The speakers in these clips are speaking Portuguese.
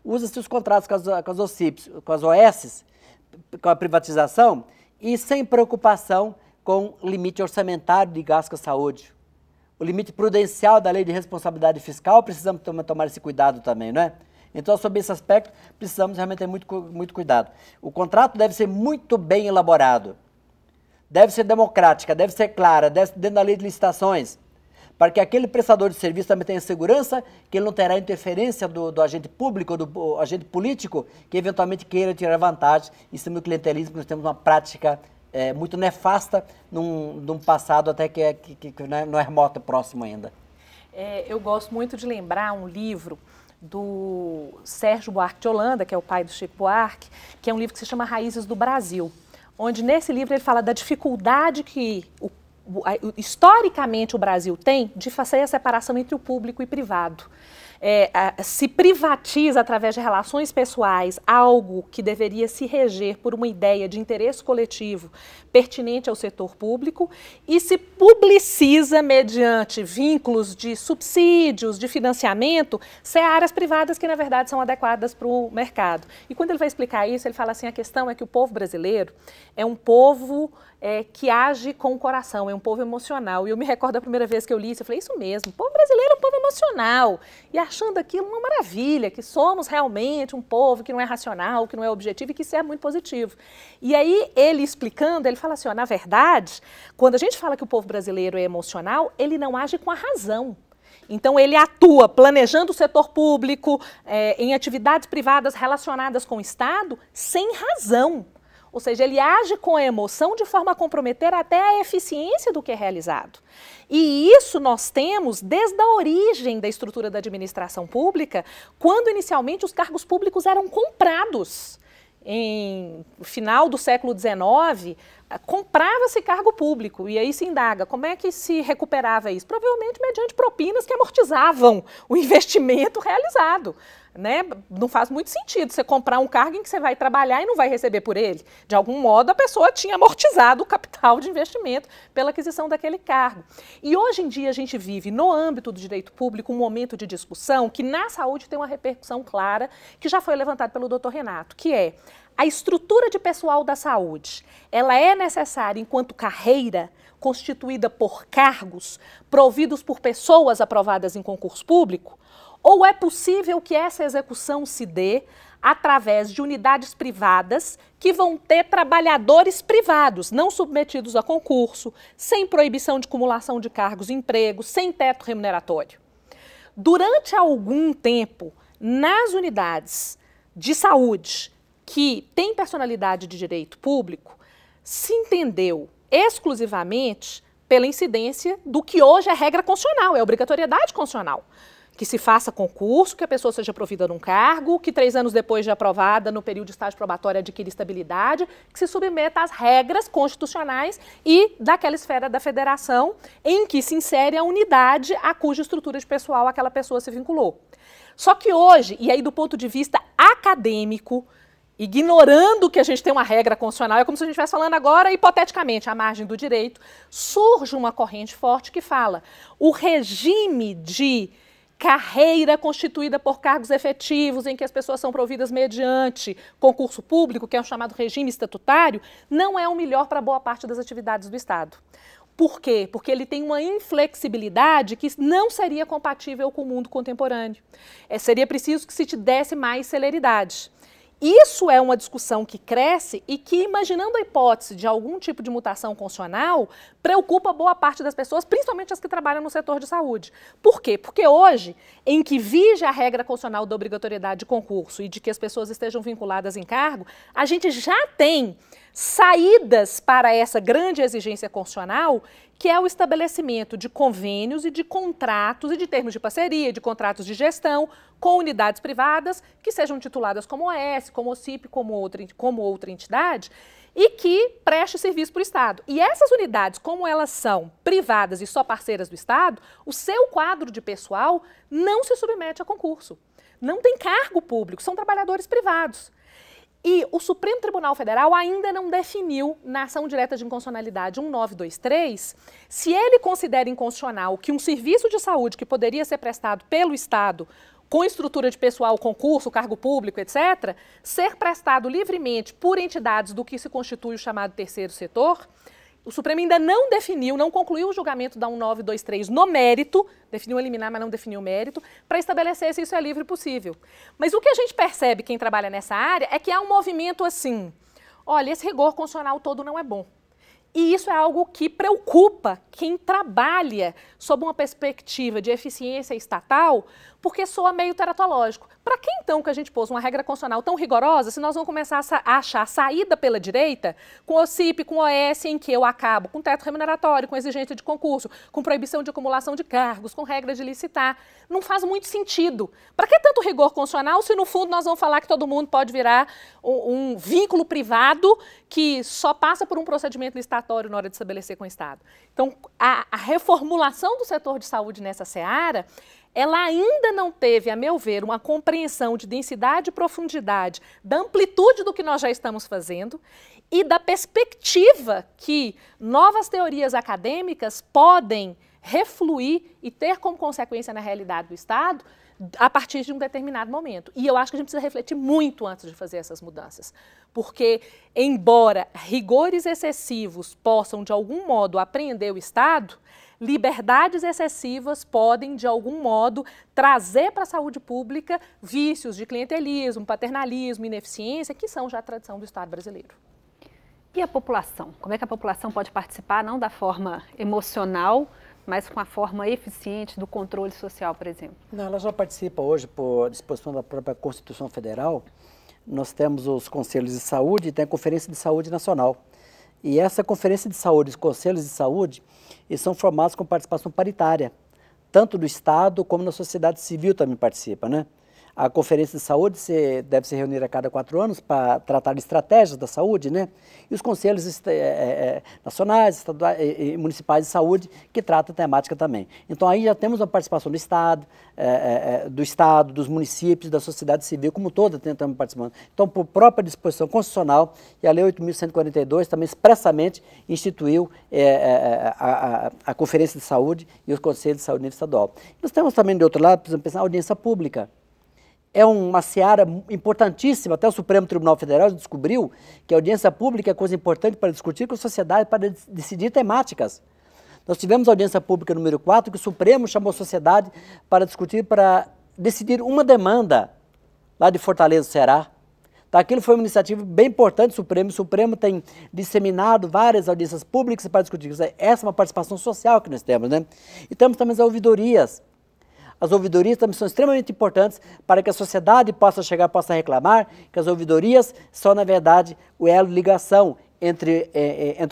Usa-se os contratos com as OCPs, com as OS, com a privatização, e sem preocupação com o limite orçamentário de gasto com a saúde. O limite prudencial da lei de responsabilidade fiscal, precisamos tomar esse cuidado também, não é? Então, sobre esse aspecto, precisamos realmente ter muito cuidado. O contrato deve ser muito bem elaborado, deve ser democrática, deve ser clara, deve ser dentro da lei de licitações, para que aquele prestador de serviço também tenha segurança que ele não terá interferência do agente público, do agente político, que eventualmente queira tirar vantagem. Isso é muito clientelismo, nós temos uma prática muito nefasta num passado até que não é remoto, próximo ainda. Eu gosto muito de lembrar um livro do Sérgio Buarque de Holanda, que é o pai do Chico Buarque, que é um livro que se chama Raízes do Brasil, onde nesse livro ele fala da dificuldade que historicamente o Brasil tem de fazer a separação entre o público e privado. Se privatiza através de relações pessoais algo que deveria se reger por uma ideia de interesse coletivo pertinente ao setor público e se publiciza mediante vínculos de subsídios, de financiamento, áreas privadas que na verdade são adequadas para o mercado. E quando ele vai explicar isso, ele fala assim, a questão é que o povo brasileiro é um povo que age com o coração, é um povo emocional. E eu me recordo da primeira vez que eu li isso, eu falei, isso mesmo, o povo brasileiro é um povo emocional. E achando aquilo uma maravilha, que somos realmente um povo que não é racional, que não é objetivo e que isso é muito positivo. E aí, ele explicando, ele fala assim, ó, na verdade, quando a gente fala que o povo brasileiro é emocional, ele não age com a razão. Então, ele atua planejando o setor público, em atividades privadas relacionadas com o Estado, sem razão. Ou seja, ele age com a emoção de forma a comprometer até a eficiência do que é realizado. E isso nós temos desde a origem da estrutura da administração pública, quando inicialmente os cargos públicos eram comprados. Em final do século XIX, comprava-se cargo público e aí se indaga como é que se recuperava isso? Provavelmente mediante propinas que amortizavam o investimento realizado. Né? Não faz muito sentido você comprar um cargo em que você vai trabalhar e não vai receber por ele. De algum modo, a pessoa tinha amortizado o capital de investimento pela aquisição daquele cargo. E hoje em dia a gente vive, no âmbito do direito público, um momento de discussão que na saúde tem uma repercussão clara, que já foi levantada pelo Dr. Renato, que é a estrutura de pessoal da saúde. Ela é necessária enquanto carreira constituída por cargos providos por pessoas aprovadas em concurso público? Ou é possível que essa execução se dê através de unidades privadas que vão ter trabalhadores privados, não submetidos a concurso, sem proibição de cumulação de cargos e empregos, sem teto remuneratório? Durante algum tempo, nas unidades de saúde que têm personalidade de direito público, se entendeu exclusivamente pela incidência do que hoje é regra constitucional, é obrigatoriedade constitucional. Que se faça concurso, que a pessoa seja provida num cargo, que 3 anos depois de aprovada, no período de estágio probatório, adquire estabilidade, que se submeta às regras constitucionais e daquela esfera da federação em que se insere a unidade a cuja estrutura de pessoal aquela pessoa se vinculou. Só que hoje, e aí do ponto de vista acadêmico, ignorando que a gente tem uma regra constitucional, é como se a gente estivesse falando agora, hipoteticamente, à margem do direito, surge uma corrente forte que fala o regime de carreira constituída por cargos efetivos, em que as pessoas são providas mediante concurso público, que é o chamado regime estatutário, não é o melhor para boa parte das atividades do Estado. Por quê? Porque ele tem uma inflexibilidade que não seria compatível com o mundo contemporâneo. Seria preciso que se te desse mais celeridade. Isso é uma discussão que cresce e que, imaginando a hipótese de algum tipo de mutação constitucional, preocupa boa parte das pessoas, principalmente as que trabalham no setor de saúde. Por quê? Porque hoje, em que vige a regra constitucional da obrigatoriedade de concurso e de que as pessoas estejam vinculadas em cargo, a gente já tem saídas para essa grande exigência constitucional, que é o estabelecimento de convênios e de contratos e de termos de parceria, de contratos de gestão com unidades privadas que sejam tituladas como OS, como OCIP, como outra entidade e que preste serviço para o Estado. E essas unidades, como elas são privadas e só parceiras do Estado, o seu quadro de pessoal não se submete a concurso. Não tem cargo público, são trabalhadores privados. E o Supremo Tribunal Federal ainda não definiu, na ação direta de inconstitucionalidade 1923, se ele considera inconstitucional que um serviço de saúde que poderia ser prestado pelo Estado com estrutura de pessoal, concurso, cargo público, etc., ser prestado livremente por entidades do que se constitui o chamado terceiro setor. O Supremo ainda não definiu, não concluiu o julgamento da 1923 no mérito, definiu eliminar, mas não definiu o mérito, para estabelecer se isso é livre e possível. Mas o que a gente percebe, quem trabalha nessa área, é que há um movimento assim, olha, esse rigor constitucional todo não é bom. E isso é algo que preocupa quem trabalha sob uma perspectiva de eficiência estatal, porque soa meio teratológico. Para que então que a gente pôs uma regra constitucional tão rigorosa se nós vamos começar a achar saída pela direita com o CIP, com o OS, em que eu acabo com teto remuneratório, com exigência de concurso, com proibição de acumulação de cargos, com regra de licitar? Não faz muito sentido. Para que tanto rigor constitucional se no fundo nós vamos falar que todo mundo pode virar um vínculo privado que só passa por um procedimento licitatório na hora de estabelecer com o Estado? Então, a reformulação do setor de saúde nessa seara, ela ainda não teve, a meu ver, uma compreensão de densidade e profundidade, da amplitude do que nós já estamos fazendo e da perspectiva que novas teorias acadêmicas podem refluir e ter como consequência na realidade do Estado a partir de um determinado momento. E eu acho que a gente precisa refletir muito antes de fazer essas mudanças. Porque, embora rigores excessivos possam, de algum modo, apreender o Estado, liberdades excessivas podem, de algum modo, trazer para a saúde pública vícios de clientelismo, paternalismo, ineficiência, que são já a tradição do Estado brasileiro. E a população? Como é que a população pode participar, não da forma emocional, mas com a forma eficiente do controle social, por exemplo? Não, ela já participa hoje por disposição da própria Constituição Federal. Nós temos os Conselhos de Saúde e tem a Conferência de Saúde Nacional. E essa Conferência de Saúde, os Conselhos de Saúde, eles são formados com participação paritária, tanto do Estado como da sociedade civil também participa, né? A Conferência de Saúde deve se reunir a cada 4 anos para tratar de estratégias da saúde, né? E os conselhos nacionais, estaduais e municipais de saúde que tratam a temática também. Então aí já temos a participação do Estado, dos municípios, da sociedade civil como toda tentando participar. Então, por própria disposição constitucional, e a Lei 8.142 também expressamente instituiu a Conferência de Saúde e os Conselhos de Saúde nível estadual. Nós temos também, de outro lado, precisamos pensar a audiência pública. É uma seara importantíssima, até o Supremo Tribunal Federal descobriu que a audiência pública é coisa importante para discutir com a sociedade, para decidir temáticas. Nós tivemos a audiência pública número 4, que o Supremo chamou a sociedade para discutir, para decidir uma demanda lá de Fortaleza, Ceará. Então, aquilo foi uma iniciativa bem importante do Supremo. O Supremo tem disseminado várias audiências públicas para discutir. Essa é uma participação social que nós temos, né? E temos também as ouvidorias. As ouvidorias também são extremamente importantes para que a sociedade possa chegar, possa reclamar, que as ouvidorias são, na verdade, o elo de ligação entre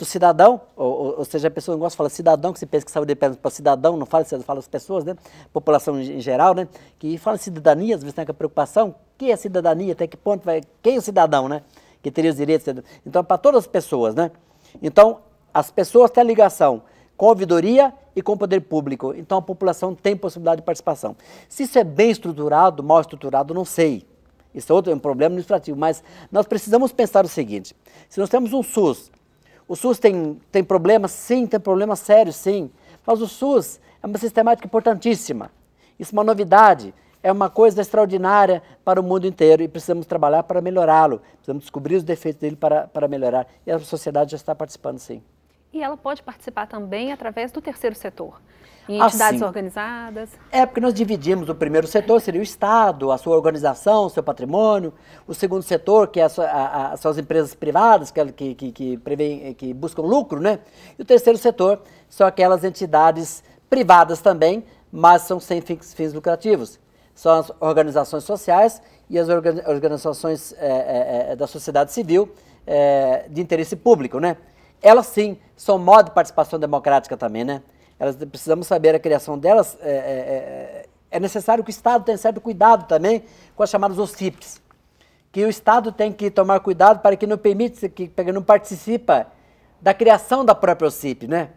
o cidadão, ou seja, a pessoa não gosta de falar cidadão, que se pensa que saúde depende para o cidadão, não fala as pessoas, né? População em geral, né? Que fala cidadania, às vezes tem aquela preocupação, o que é cidadania, até que ponto vai, quem é o cidadão, né? Que teria os direitos, então, para todas as pessoas, né? Então, as pessoas têm a ligação com a ouvidoria e com o poder público. Então, a população tem possibilidade de participação. Se isso é bem estruturado, mal estruturado, não sei. Isso é um problema administrativo, mas nós precisamos pensar o seguinte: se nós temos um SUS, o SUS tem problemas? Sim, tem problemas sérios, sim. Mas o SUS é uma sistemática importantíssima. Isso é uma novidade, é uma coisa extraordinária para o mundo inteiro e precisamos trabalhar para melhorá-lo. Precisamos descobrir os defeitos dele para melhorar. E a sociedade já está participando, sim. E ela pode participar também através do terceiro setor, em entidades organizadas? É, porque nós dividimos o primeiro setor, seria o Estado, a sua organização, o seu patrimônio. O segundo setor, que são as empresas privadas, que buscam lucro, né? E o terceiro setor são aquelas entidades privadas também, mas são sem fins lucrativos. São as organizações sociais e as organizações da sociedade civil de interesse público, né? Elas sim são modo de participação democrática também, né? Elas precisamos saber a criação delas. É necessário que o Estado tenha certo cuidado também com as chamadas OCIPs. Que o Estado tem que tomar cuidado para que não permita, que não participa da criação da própria OCIP, né?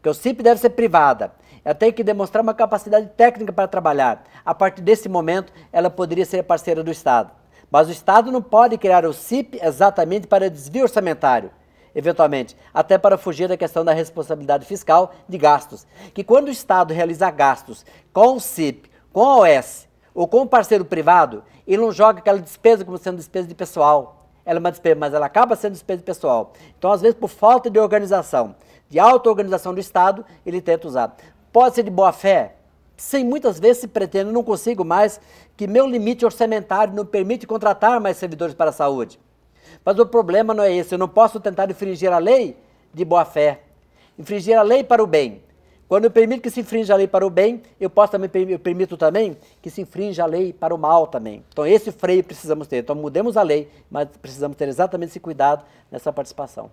Que a OCIP deve ser privada. Ela tem que demonstrar uma capacidade técnica para trabalhar. A partir desse momento, ela poderia ser parceira do Estado. Mas o Estado não pode criar a OCIP exatamente para desvio orçamentário, eventualmente, até para fugir da questão da responsabilidade fiscal de gastos. Que quando o Estado realizar gastos com o CIP, com a OS, ou com um parceiro privado, ele não joga aquela despesa como sendo despesa de pessoal. Ela é uma despesa, mas ela acaba sendo despesa de pessoal. Então, às vezes, por falta de organização, de auto-organização do Estado, ele tenta usar. Pode ser de boa fé? Sim, muitas vezes se pretende, não consigo mais, que meu limite orçamentário não permite contratar mais servidores para a saúde. Mas o problema não é esse, eu não posso tentar infringir a lei de boa fé. Infringir a lei para o bem. Quando eu permito que se infrinja a lei para o bem, eu permito também que se infrinja a lei para o mal também. Então esse freio precisamos ter. Então mudemos a lei, mas precisamos ter exatamente esse cuidado nessa participação.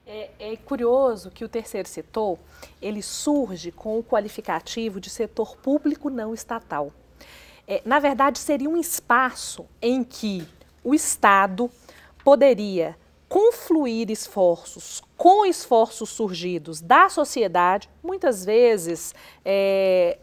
É curioso que o terceiro setor, ele surge com o qualificativo de setor público não estatal. Na verdade, seria um espaço em que o Estado poderia confluir esforços com esforços surgidos da sociedade, muitas vezes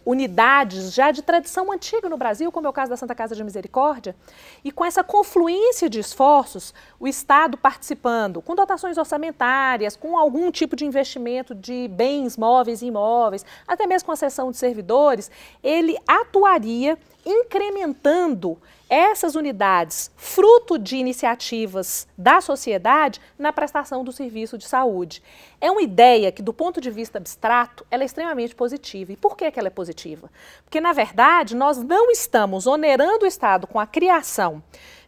unidades já de tradição antiga no Brasil, como é o caso da Santa Casa de Misericórdia, e com essa confluência de esforços, o Estado participando com dotações orçamentárias, com algum tipo de investimento de bens móveis e imóveis, até mesmo com a cessão de servidores, ele atuaria incrementando essas unidades, fruto de iniciativas da sociedade, na prestação do serviço de saúde. É uma ideia que, do ponto de vista abstrato, ela é extremamente positiva. E por que ela é positiva? Porque, na verdade, nós não estamos onerando o Estado com a criação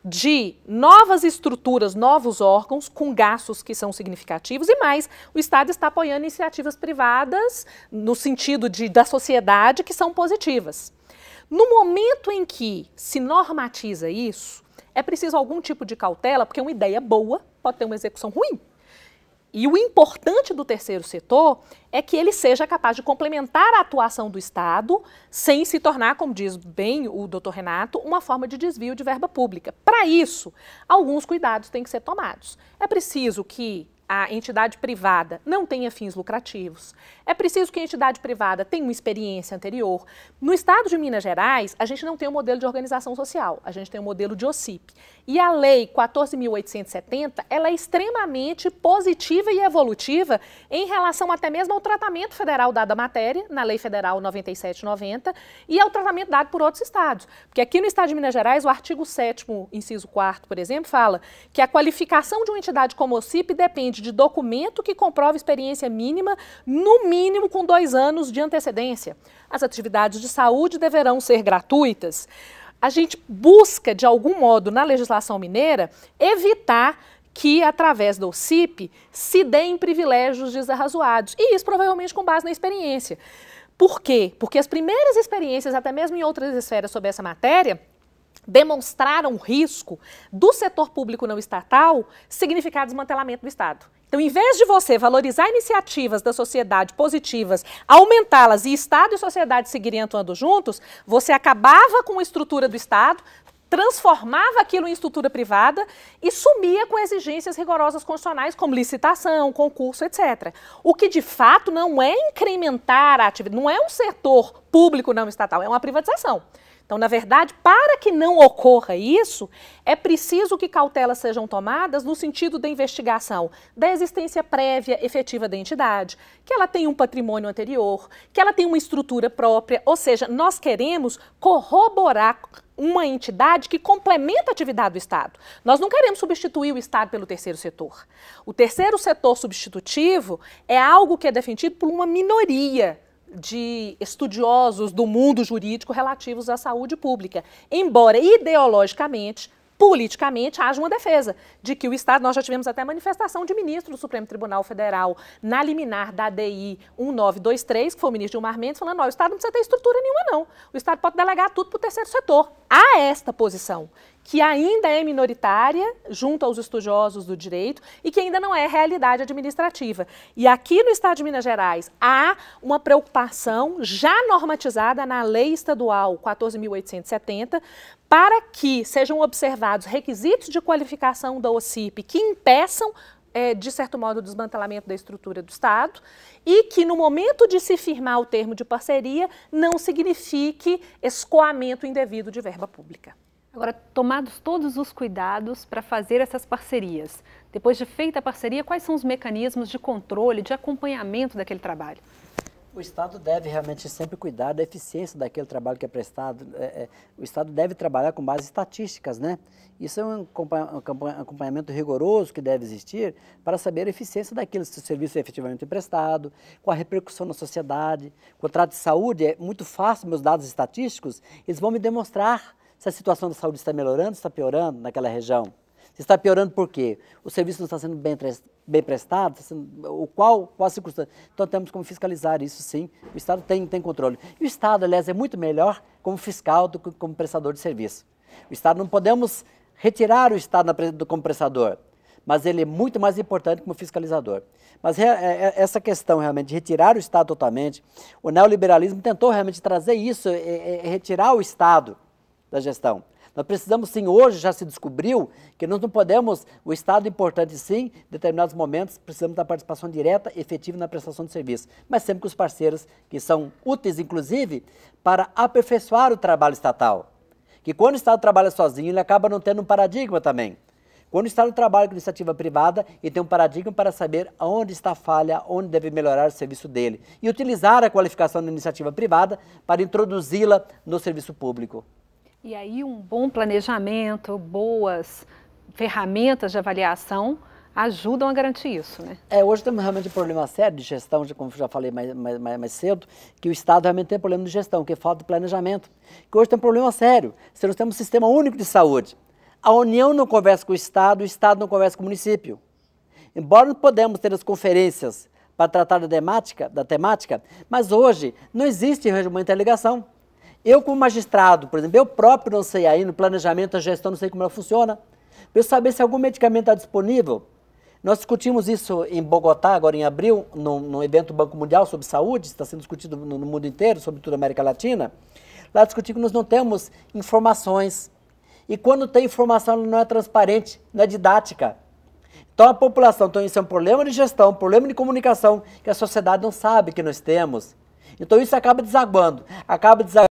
de novas estruturas, novos órgãos, com gastos que são significativos, e mais, o Estado está apoiando iniciativas privadas, no sentido da sociedade, que são positivas. No momento em que se normatiza isso, é preciso algum tipo de cautela, porque uma ideia boa pode ter uma execução ruim. E o importante do terceiro setor é que ele seja capaz de complementar a atuação do Estado sem se tornar, como diz bem o doutor Renato, uma forma de desvio de verba pública. Para isso, alguns cuidados têm que ser tomados. É preciso que a entidade privada não tenha fins lucrativos. É preciso que a entidade privada tenha uma experiência anterior. No estado de Minas Gerais, a gente não tem um modelo de organização social, a gente tem um modelo de OCIP. E a Lei 14.870, ela é extremamente positiva e evolutiva em relação até mesmo ao tratamento federal dado à matéria, na Lei Federal 9790, e ao tratamento dado por outros estados. Porque aqui no estado de Minas Gerais, o artigo 7º, inciso 4º, por exemplo, fala que a qualificação de uma entidade como OCIP depende de documento que comprova experiência mínima, no mínimo com 2 anos de antecedência. As atividades de saúde deverão ser gratuitas. A gente busca, de algum modo, na legislação mineira, evitar que, através do OCIP, se deem privilégios desarrazoados. E isso, provavelmente, com base na experiência. Por quê? Porque as primeiras experiências, até mesmo em outras esferas sobre essa matéria, demonstraram o risco do setor público não estatal significar desmantelamento do Estado. Então, em vez de você valorizar iniciativas da sociedade positivas, aumentá-las e Estado e sociedade seguirem atuando juntos, você acabava com a estrutura do Estado, transformava aquilo em estrutura privada e sumia com exigências rigorosas constitucionais como licitação, concurso, etc. O que de fato não é incrementar a atividade, não é um setor público não estatal, é uma privatização. Então, na verdade, para que não ocorra isso, é preciso que cautelas sejam tomadas no sentido da investigação da existência prévia efetiva da entidade, que ela tenha um patrimônio anterior, que ela tenha uma estrutura própria, ou seja, nós queremos corroborar uma entidade que complementa a atividade do Estado. Nós não queremos substituir o Estado pelo terceiro setor. O terceiro setor substitutivo é algo que é defendido por uma minoria de estudiosos do mundo jurídico relativos à saúde pública, embora ideologicamente, politicamente, haja uma defesa de que o Estado, nós já tivemos até manifestação de ministro do Supremo Tribunal Federal na liminar da ADI 1923, que foi o ministro Gilmar Mendes, falando, ó, o Estado não precisa ter estrutura nenhuma não, o Estado pode delegar tudo para o terceiro setor. Há esta posição, que ainda é minoritária junto aos estudiosos do direito e que ainda não é realidade administrativa. E aqui no estado de Minas Gerais há uma preocupação já normatizada na Lei Estadual 14.870 para que sejam observados requisitos de qualificação da OCIP que impeçam, de certo modo, o desmantelamento da estrutura do Estado e que, no momento de se firmar o termo de parceria, não signifique escoamento indevido de verba pública. Agora, tomados todos os cuidados para fazer essas parcerias, depois de feita a parceria, quais são os mecanismos de controle, de acompanhamento daquele trabalho? O Estado deve realmente sempre cuidar da eficiência daquele trabalho que é prestado. O Estado deve trabalhar com bases estatísticas, né? Isso é um acompanhamento rigoroso que deve existir para saber a eficiência daquilo, se o serviço é efetivamente prestado, com a repercussão na sociedade. O contrato de saúde é muito fácil, meus dados estatísticos, eles vão me demonstrar se a situação da saúde está melhorando, está piorando naquela região. Se está piorando por quê? O serviço não está sendo bem prestado, qual a circunstância? Então temos como fiscalizar isso, sim. O Estado tem controle. E o Estado, aliás, é muito melhor como fiscal do que como prestador de serviço. O Estado, não podemos retirar o Estado como prestador, mas ele é muito mais importante como fiscalizador. Mas essa questão realmente de retirar o Estado totalmente, o neoliberalismo tentou realmente trazer isso, retirar o Estado da gestão. Nós precisamos, sim, hoje já se descobriu que nós não podemos, o Estado é importante, sim, em determinados momentos precisamos da participação direta, efetiva na prestação de serviço, mas sempre com os parceiros que são úteis, inclusive, para aperfeiçoar o trabalho estatal. Que quando o Estado trabalha sozinho, ele acaba não tendo um paradigma também. Quando o Estado trabalha com iniciativa privada, ele tem um paradigma para saber onde está a falha, onde deve melhorar o serviço dele. E utilizar a qualificação da iniciativa privada para introduzi-la no serviço público. E aí um bom planejamento, boas ferramentas de avaliação ajudam a garantir isso, né? Hoje temos realmente um problema sério de gestão, como já falei mais cedo, que o Estado realmente tem problema de gestão, que é falta de planejamento. Que hoje tem um problema sério. Se nós temos um sistema único de saúde, a União não conversa com o Estado não conversa com o município. Embora não podemos ter as conferências para tratar da temática, mas hoje não existe uma interligação. Eu, como magistrado, por exemplo, eu próprio não sei aí, no planejamento, a gestão, não sei como ela funciona. Para eu saber se algum medicamento está disponível. Nós discutimos isso em Bogotá, agora em abril, no evento do Banco Mundial sobre saúde, está sendo discutido no mundo inteiro, sobretudo na América Latina. Lá discutimos que nós não temos informações. E quando tem informação, ela não é transparente, não é didática. Então a população, então isso é um problema de gestão, um problema de comunicação, que a sociedade não sabe que nós temos. Então isso acaba desaguando